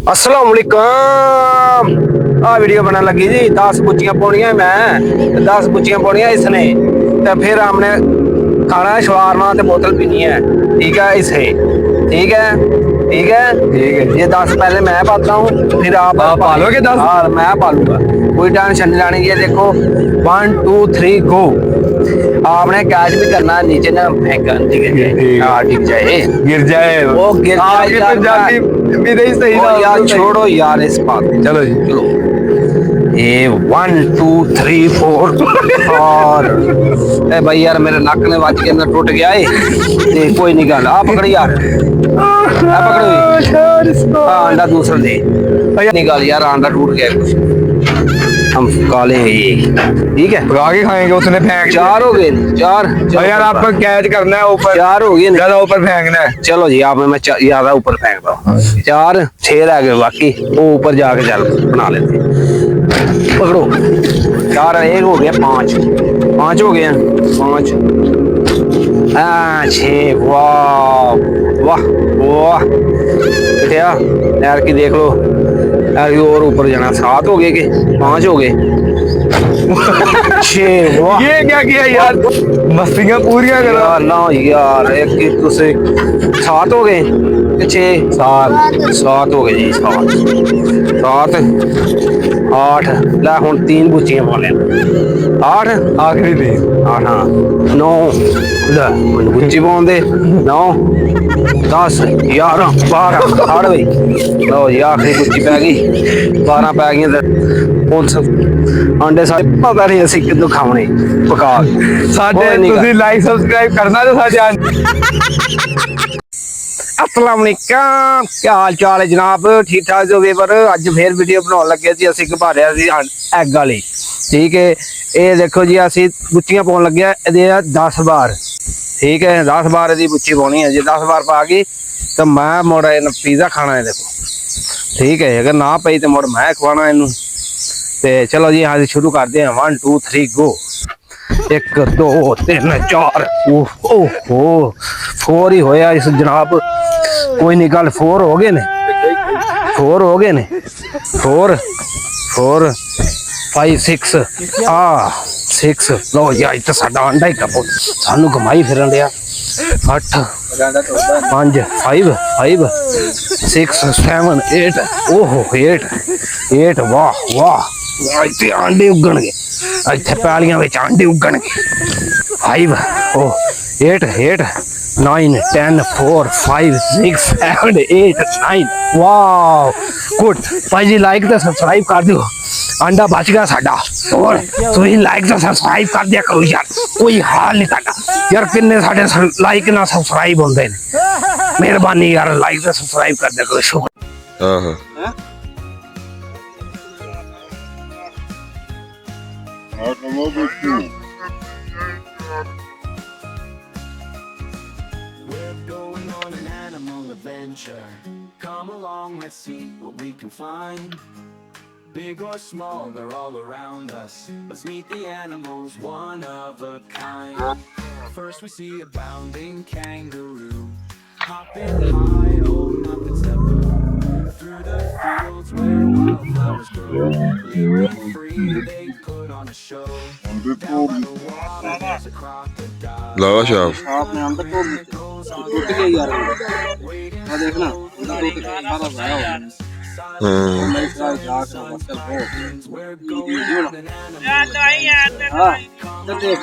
अस्सलाम वालेकुम। आ वीडियो बना लगी जी 10 बुच्चियां पाउनियां मैं 10 बुच्चियां पाउनियां इसने तो फिर हमने खाना है शवारमा तो बोतल पीनी है। ठीक है इसे ठीक है ठीक है ठीक है। ये 10 पहले मैं पाता हूँ फिर आप पालोगे 10? हाँ मैं पालूंगा, कोई टेंशन नहीं लानी। ये देखो 1 2 3 गो। आपने कैच भी करना है, नीचे ना फेंका टिक जाए गिर जाए वो गिर आगे जाए तो जाती भी नहीं सही ना यार, छोड़ो यार इस बात को। चलो जी चलो ये 1 2 3 4 और ए भाई यार मेरे नाक ने वाच के अंदर टूट गया है। ये कोई नहीं गल, आप पकड़ यार, आप पकड़ो। हाँ अंडा दूसरा दे निकाल यार, अंडा टूट गया कुछ। हम काले हैं ये, ठीक है पका के खाएंगे। उसने फेंक 4 हो गए, 4 यार आपको कैच करना है ऊपर 4 हो गए, ज्यादा ऊपर फेंकना है। चलो जी आप मैं ज्यादा ऊपर फेंक रहा हूँ। 4 6 रह गए बाकी, वो ऊपर जाके चल बना लेते पकड़ो। 4 1 हो गया, 5 हो गए, 5 6 वाह वाह वाह बिटिया यार की देख लो यार की, और ऊपर जाना। 7 हो गए के 5 हो गए 6 वाह। ये क्या किया यार, मस्तियां पूरियां करो यार ना यार एक की तुसे 7 हो गए 6 7 हो गए जी, 7 8 ला हुन 3 बुच्चियां पाने 8 आखिरी दिन 8 हाँ 9 ला बुच्ची पाउन दे 9 10 11 12 8 बई लो जी आखिरी बुच्ची पै गई 12 पै गई ਹੁਣ ਅੰਡੇ ਸਾਡੇ ਪਤਾ ਨਹੀਂ ਅਸੀਂ ਕਿਦੋਂ ਖਾਣੇ ਪਕਾ ਸਾਡੇ ਤੁਸੀਂ ਲਾਈਕ ਸਬਸਕ੍ਰਾइब ਕਰਨਾ ਤੇ ਸਾਡੇ अस्सलाम वालेकुम, क्या हाल चाल है जनाब? ठीक ठाक जो वेवर अज फिर वीडियो बनाने लगे सी, असीं घबारिया सी एग वाली। ठीक है ये देखो जी असीं बुच्चियां पाउण लगे इहदे 10 बार। ठीक है 10 बार इहदी बुच्ची पाउणी है, जे 10 बार पा गई तो मैं मुड़ पिज़्ज़ा खाना है। देखो ठीक है अगर ना पई तो मुड़ मैं खवाना इनू। ते चलो जी हाँ शुरू करते हैं 1 2 3 गो। 1 2 3 4 ओहो 4 ही होया इस जनाब, कोई नहीं गल 4 हो गए ने 4 हो गए ने 4 4 5 6 6 लो यार तो साडा अंडा ही कपो सानू घुमाई फिरन दिया 8 5 5 5 6 7 8 ओहो 8 वाह वाह इतने अंडे उगणगे इतने पैलियां विच अंडे उगणगे 5 8 8 9 10 4 5 6 7 8 9 वाह गुड भाई जी लाइक तो सब्सक्राइब कर दियो, अंडा बच गया साडा। और तुसीं लाइक तो सब्सक्राइब कर दिया करो यार, कोई हाल नहीं साडा यार। किन्ने साडे लाइक ना सब्सक्राइब होंदे ने, मेहरबानी यार लाइक तो सब्सक्राइब कर दिया करो, शुक्र। We're going on an animal adventure. Come along, let's see what we can find. Big or small, they're all around us. Let's meet the animals, one of a kind. First we see a bounding kangaroo, hopping high, oh nothing's taboo. Through the fields where wildflowers grow, leaping free, they put on a show. Down by the water, there's a crocodile. Lava shaft आपने अंडा टूट गया यार, मैं देखना अंडा टूट गया सारा भाया हो। मैं ट्राई जाके बसल हो यार तो आई यार हां तो देख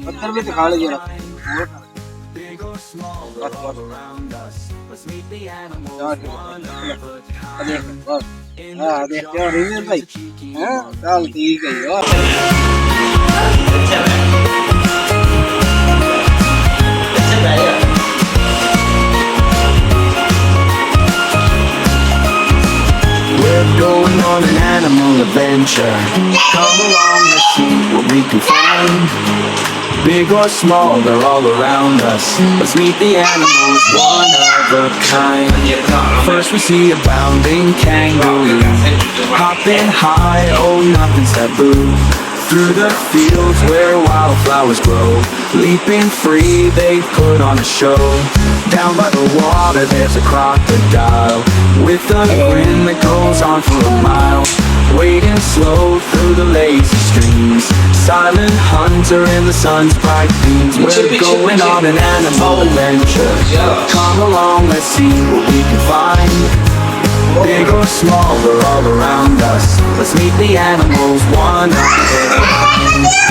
पत्थर भी दिखा ले जरा। Big or small, they're all around us. Let's meet the animals, one of a kind. देख बस हां देख क्या रिव्यू भाई हां चल ठीक है यार। We're going on an animal adventure. Come along, let's see what we can find. Big or small, they're all around us. Let's meet the animals, one of a kind. First we see a bounding kangaroo, hopping high, oh nothing's taboo. Through the fields where wildflowers grow, leaping free, they put on a show. Down by the water there's a crocodile with a grin that goes on for a mile, wading slow through the lazy streams, silent hunter in the sun's bright beams. We're going on an animal adventure. Come along, let's see what we can find. Big or small, they're all around us. Let's meet the animals one at a time.